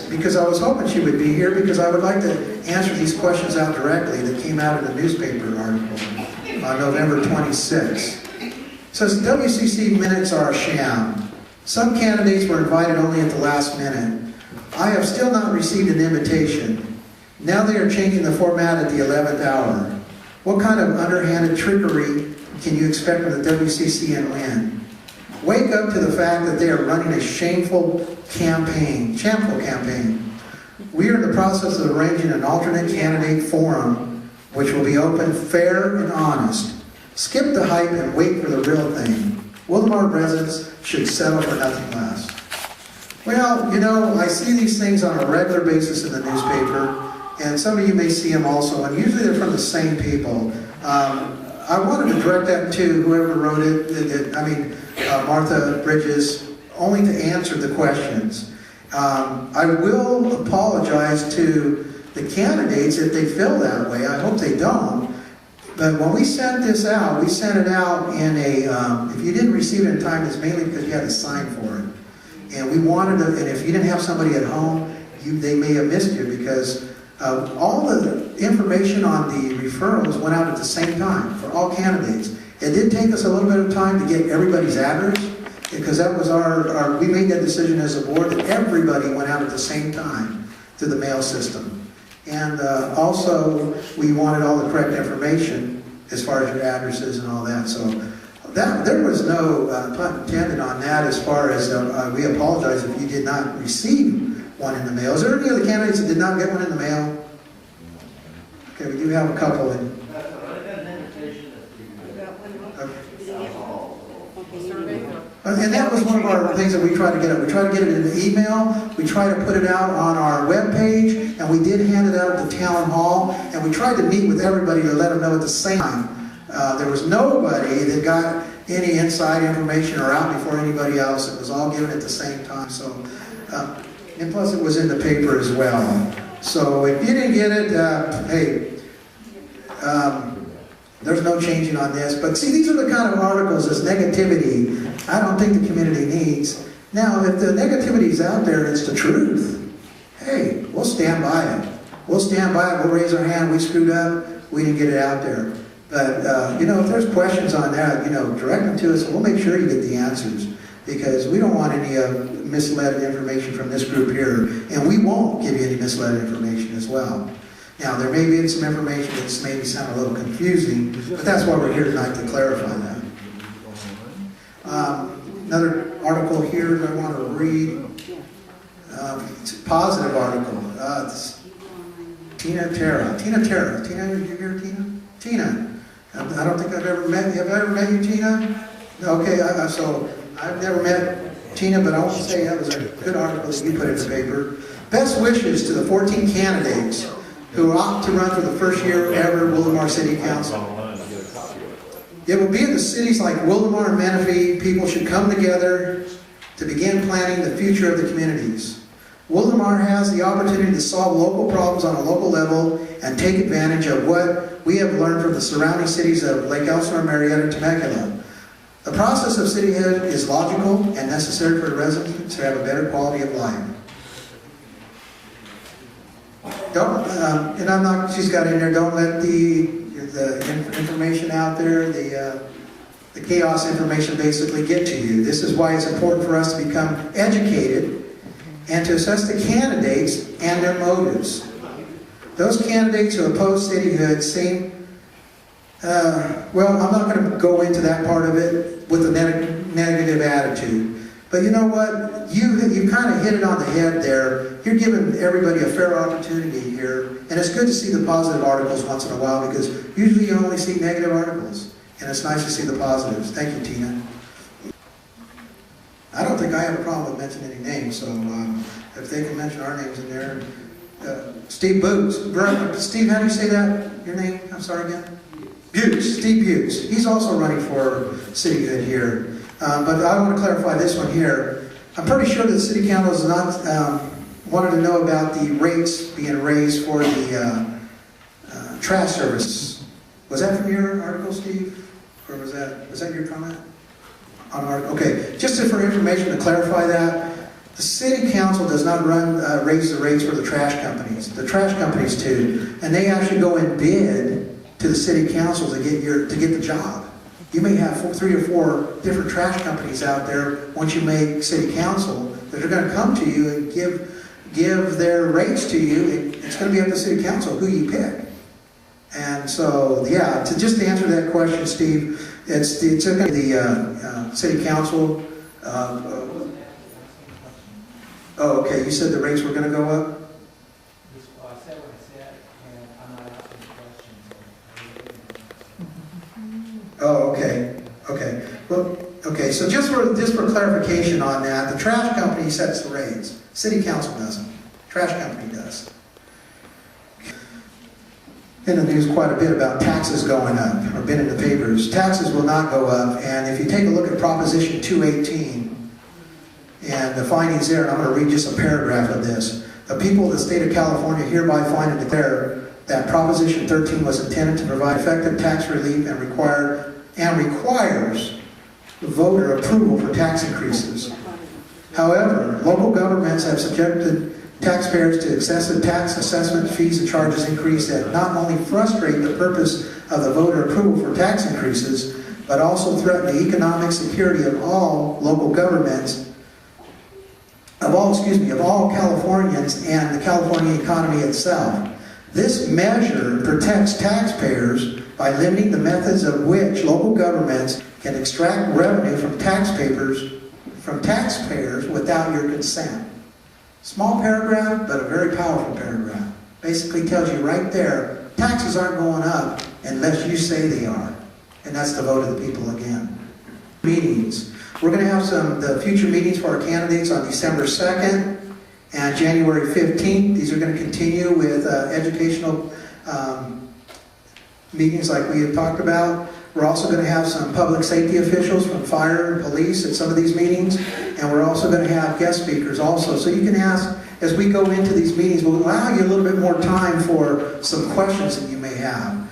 because I was hoping she would be here because I would like to answer these questions out directly that came out in the newspaper article on November 26. It says WCC minutes are a sham. Some candidates were invited only at the last minute. I have still not received an invitation. Now they are changing the format at the 11th hour. What kind of underhanded trickery can you expect from the WCC and win? Wake up to the fact that they are running a shameful campaign. We are in the process of arranging an alternate candidate forum which will be open, fair, and honest. Skip the hype and wait for the real thing. Wildomar residents should settle for nothing less. Well, you know, I see these things on a regular basis in the newspaper, and some of you may see them also, and usually they're from the same people. I wanted to direct that to whoever wrote it, Martha Bridges, only to answer the questions. I will apologize to the candidates if they feel that way. I hope they don't. But when we sent this out, we sent it out in a, if you didn't receive it in time, it's mainly because you had to sign for it. And we wanted to, and if you didn't have somebody at home, they may have missed you because all the information on the referrals went out at the same time for all candidates. It did take us a little bit of time to get everybody's address because that was we made that decision as a board that everybody went out at the same time to the mail system. And also, we wanted all the correct information as far as your addresses and all that. So there was no pun intended on that as far as we apologize if you did not receive one in the mail. Is there any other candidates that did not get one in the mail? Okay, we do have a couple. And that was one of our things that we tried to get out. We tried to get it in an email, we tried to put it out on our webpage, and we did hand it out at the town hall, and we tried to meet with everybody to let them know at the same time. There was nobody that got any inside information or out before anybody else. It was all given at the same time. So, and plus it was in the paper as well. So if you didn't get it, hey, there's no changing on this. But see, these are the kind of articles, this negativity, I don't think the community needs. Now, if the negativity is out there and it's the truth, hey, we'll stand by it. We'll stand by it, we'll raise our hand, we screwed up, we didn't get it out there. But, you know, if there's questions on that, you know, direct them to us and we'll make sure you get the answers. Because we don't want any misled information from this group here, and we won't give you any misled information as well. Now, there may be some information that's maybe sound a little confusing, but that's why we're here tonight to clarify that. Another article here that I want to read. It's a positive article. It's Tina, are you here, Tina? Tina. I don't think I've ever met you. Have I ever met you, Tina? Okay, so I've never met Tina, but I want to say that was a good article that you put in the paper. Best wishes to the 14 candidates who opt to run for the first year ever Wildomar City Council. It will be in the cities like Wildomar and Menifee, people should come together to begin planning the future of the communities. Wildomar has the opportunity to solve local problems on a local level and take advantage of what we have learned from the surrounding cities of Lake Elsinore, Marietta, and Temecula. The process of cityhood is logical and necessary for residents to have a better quality of life. And I'm not, she's got in there, don't let the information out there, the chaos information basically get to you. This is why it's important for us to become educated and to assess the candidates and their motives. Those candidates who oppose cityhood seem, well, I'm not going to go into that part of it with a negative attitude. But you know what? You kind of hit it on the head there. You're giving everybody a fair opportunity here. And it's good to see the positive articles once in a while because usually you only see negative articles. And it's nice to see the positives. Thank you, Tina. I don't think I have a problem with mentioning any names, so if they can mention our names in there. Steve Boots. Steve, how do you say that? Your name? I'm sorry again? Butts. Steve Butts. He's also running for cityhood here. But I want to clarify this one here. I'm pretty sure that the City Council has not wanted to know about the rates being raised for the trash service. Was that from your article, Steve? Or was that your comment? Okay, just for information to clarify that, The city council does not raise the rates for the trash companies. The trash companies do, and they actually go and bid to the city council to get the job. You may have 3 or 4 different trash companies out there. Once you make city council, that are going to come to you and give their rates to you. It's going to be up to city council who you pick. And so, yeah, just to answer that question, Steve, it's going to be the city council. Oh, okay. You said the rates were going to go up? I said what I said, and I'm not asking questions. Oh, okay. Okay. Well, okay. So just for clarification on that, the trash company sets the rates. City council doesn't. Trash company does. In the news quite a bit about taxes going up, or been in the papers. Taxes will not go up, and if you take a look at Proposition 218, and the findings there, and I'm going to read just a paragraph of this. The people of the state of California hereby find and declare that Proposition 13 was intended to provide effective tax relief and requires voter approval for tax increases. However, local governments have subjected taxpayers to excessive tax assessment fees and charges increase that not only frustrate the purpose of the voter approval for tax increases, but also threaten the economic security of all local governments, of all Californians and the California economy itself. This measure protects taxpayers by limiting the methods of which local governments can extract revenue from taxpayers without your consent. Small paragraph, but a very powerful paragraph. Basically tells you right there, taxes aren't going up unless you say they are. And that's the vote of the people again. Meetings. We're going to have the future meetings for our candidates on December 2nd and January 15th. These are going to continue with educational meetings like we had talked about. We're also going to have some public safety officials from fire and police at some of these meetings. And we're also going to have guest speakers also. So you can ask, as we go into these meetings, we'll allow you a little bit more time for some questions that you may have.